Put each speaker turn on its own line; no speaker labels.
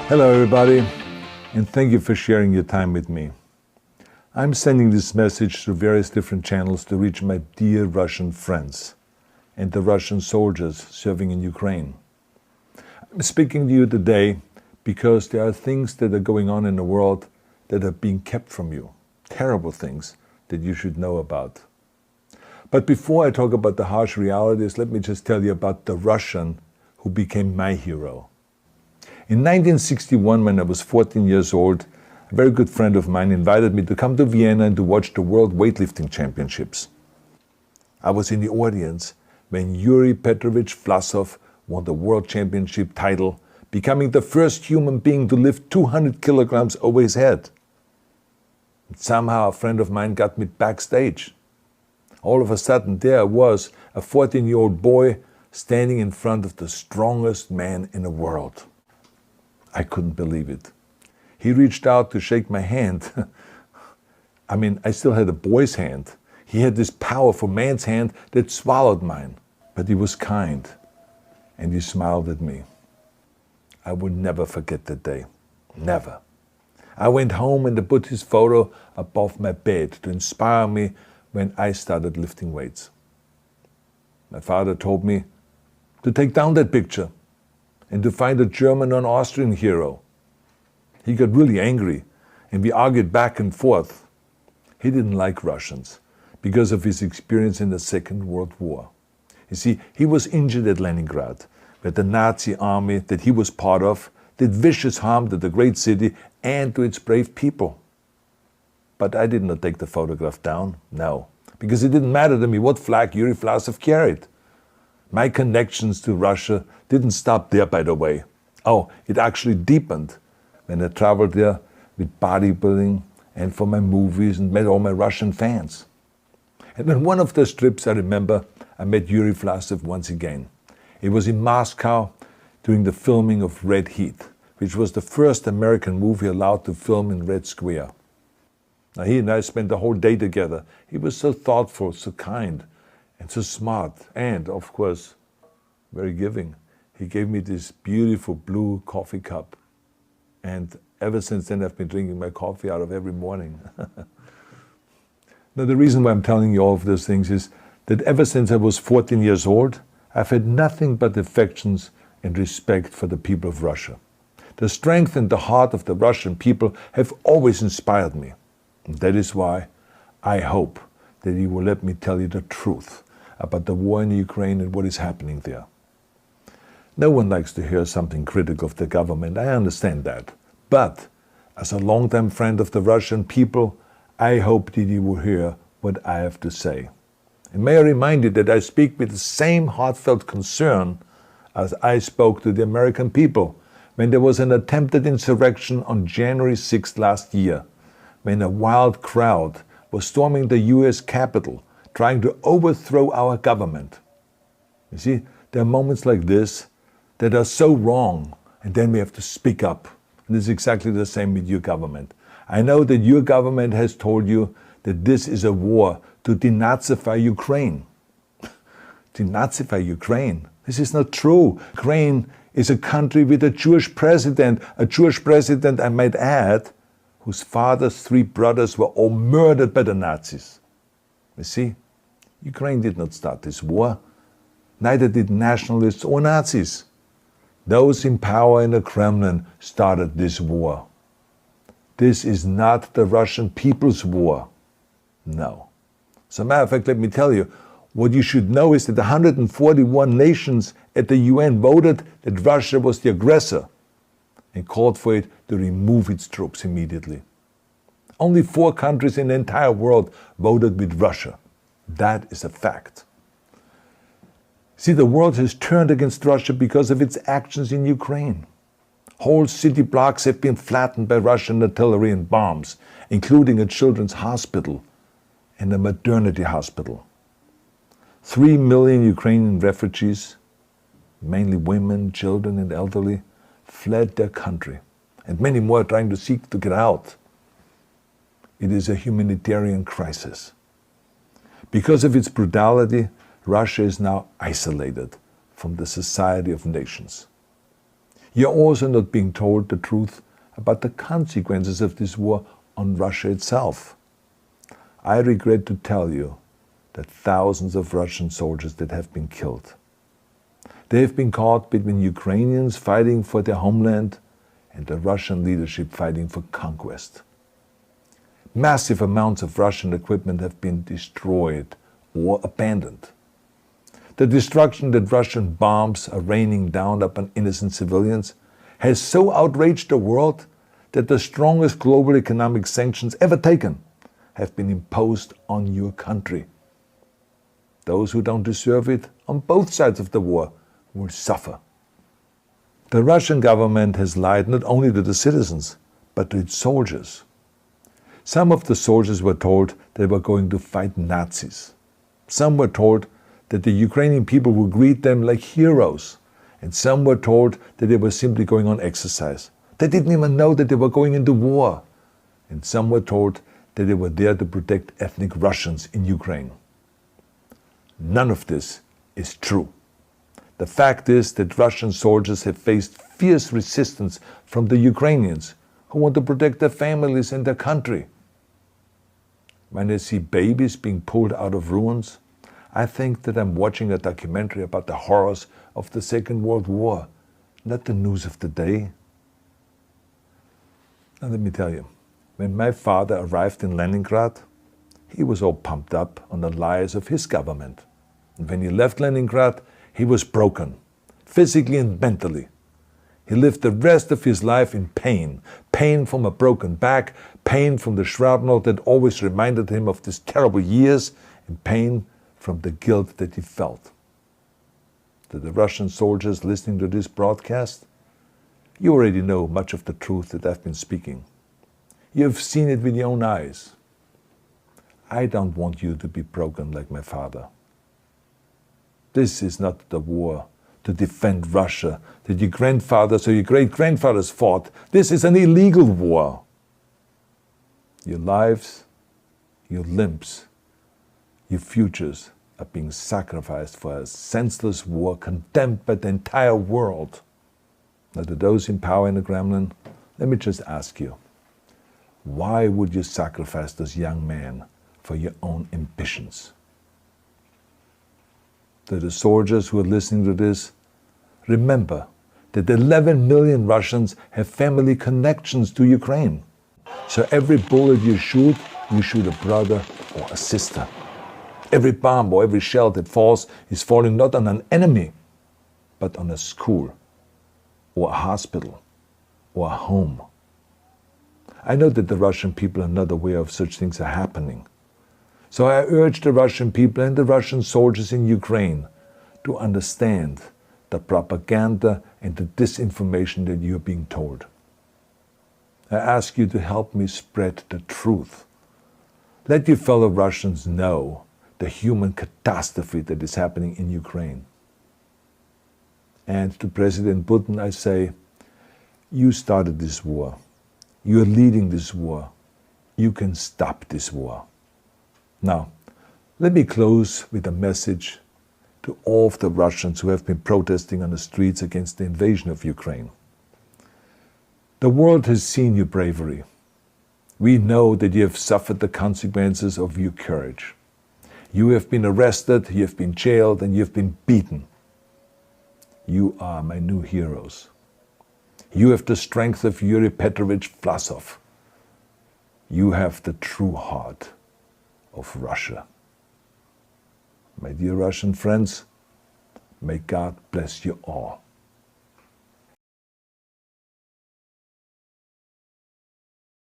Hello everybody, and thank you for sharing your time with me. I'm sending this message through various different channels to reach my dear Russian friends and the Russian soldiers serving in Ukraine. I'm speaking to you today because there are things that are going on in the world that are being kept from you, terrible things that you should know about. But before I talk about the harsh realities, let me just tell you about the Russian who became my hero. In 1961, when I was 14 years old, a very good friend of mine invited me to come to Vienna and to watch the World Weightlifting Championships. I was in the audience when Yuri Petrovich Vlasov won the World Championship title, becoming the first human being to lift 200 kilograms over his head. And somehow a friend of mine got me backstage. All of a sudden there I was, a 14-year-old boy, standing in front of the strongest man in the world. I couldn't believe it. He reached out to shake my hand. I still had a boy's hand. He had this powerful man's hand that swallowed mine. But he was kind, and he smiled at me. I will never forget that day. Never. I went home and I put his photo above my bed to inspire me when I started lifting weights. My father told me to take down that picture and to find a German or an Austrian hero. He got really angry, and we argued back and forth. He didn't like Russians because of his experience in the Second World War. You see, he was injured at Leningrad, where the Nazi army that he was part of did vicious harm to the great city and to its brave people. But I did not take the photograph down, no, because it didn't matter to me what flag Yuri Vlasov carried. My connections to Russia didn't stop there, by the way. Oh, it actually deepened when I traveled there with bodybuilding and for my movies and met all my Russian fans. And on one of those trips, I remember, I met Yuri Vlasov once again. It was in Moscow during the filming of Red Heat, which was the first American movie allowed to film in Red Square. Now, he and I spent the whole day together. He was so thoughtful, so kind, and so smart, and, of course, very giving. He gave me this beautiful blue coffee cup. And ever since then, I've been drinking my coffee out of every morning. Now, the reason why I'm telling you all of those things is that ever since I was 14 years old, I've had nothing but affections and respect for the people of Russia. The strength and the heart of the Russian people have always inspired me. And that is why I hope that you will let me tell you the truth about the war in Ukraine and what is happening there. No one likes to hear something critical of the government, I understand that. But as a longtime friend of the Russian people, I hope that you will hear what I have to say. And may I remind you that I speak with the same heartfelt concern as I spoke to the American people when there was an attempted insurrection on January 6th last year, when a wild crowd was storming the US Capitol, trying to overthrow our government. You see, there are moments like this that are so wrong, and then we have to speak up. And it's exactly the same with your government. I know that your government has told you that this is a war to denazify Ukraine. Denazify Ukraine? This is not true. Ukraine is a country with a Jewish president, I might add, whose father's 3 brothers were all murdered by the Nazis. You see, Ukraine did not start this war. Neither did nationalists or Nazis. Those in power in the Kremlin started this war. This is not the Russian people's war. No. As a matter of fact, let me tell you, what you should know is that 141 nations at the UN voted that Russia was the aggressor and called for it to remove its troops immediately. Only 4 countries in the entire world voted with Russia. That is a fact. See, the world has turned against Russia because of its actions in Ukraine. Whole city blocks have been flattened by Russian artillery and bombs, including a children's hospital and a maternity hospital. 3 million Ukrainian refugees, mainly women, children and elderly, fled their country, and many more are trying to seek to get out. It is a humanitarian crisis. Because of its brutality, Russia is now isolated from the society of nations. You're also not being told the truth about the consequences of this war on Russia itself. I regret to tell you that thousands of Russian soldiers that have been killed. They have been caught between Ukrainians fighting for their homeland and the Russian leadership fighting for conquest. Massive amounts of Russian equipment have been destroyed or abandoned. The destruction that Russian bombs are raining down upon innocent civilians has so outraged the world that the strongest global economic sanctions ever taken have been imposed on your country. Those who don't deserve it on both sides of the war will suffer. The Russian government has lied not only to the citizens, but to its soldiers. Some of the soldiers were told they were going to fight Nazis. Some were told that the Ukrainian people would greet them like heroes, and some were told that they were simply going on exercise. They didn't even know that they were going into war. And some were told that they were there to protect ethnic Russians in Ukraine. None of this is true. The fact is that Russian soldiers have faced fierce resistance from the Ukrainians who want to protect their families and their country. When I see babies being pulled out of ruins, I think that I'm watching a documentary about the horrors of the Second World War, not the news of the day. Now let me tell you, when my father arrived in Leningrad, he was all pumped up on the lies of his government. And when he left Leningrad, he was broken, physically and mentally. He lived the rest of his life in pain. Pain from a broken back, pain from the shrapnel that always reminded him of these terrible years, and pain from the guilt that he felt. To the Russian soldiers listening to this broadcast, you already know much of the truth that I've been speaking. You have seen it with your own eyes. I don't want you to be broken like my father. This is not the war to defend Russia that your grandfathers or your great-grandfathers fought. This is an illegal war. Your lives, your limbs, your futures are being sacrificed for a senseless war condemned by the entire world. Now, to those in power in the Kremlin, let me just ask you, why would you sacrifice those young men for your own ambitions? To the soldiers who are listening to this, remember that 11 million Russians have family connections to Ukraine. So every bullet you shoot a brother or a sister. Every bomb or every shell that falls is falling not on an enemy, but on a school, or a hospital, or a home. I know that the Russian people are not aware of such things are happening. So I urge the Russian people and the Russian soldiers in Ukraine to understand the propaganda and the disinformation that you are being told. I ask you to help me spread the truth. Let your fellow Russians know the human catastrophe that is happening in Ukraine. And to President Putin I say, you started this war. You are leading this war. You can stop this war. Now, let me close with a message to all of the Russians who have been protesting on the streets against the invasion of Ukraine. The world has seen your bravery. We know that you have suffered the consequences of your courage. You have been arrested, you have been jailed, and you have been beaten. You are my new heroes. You have the strength of Yuri Petrovich Vlasov. You have the true heart of Russia. My dear Russian friends, may God bless you all.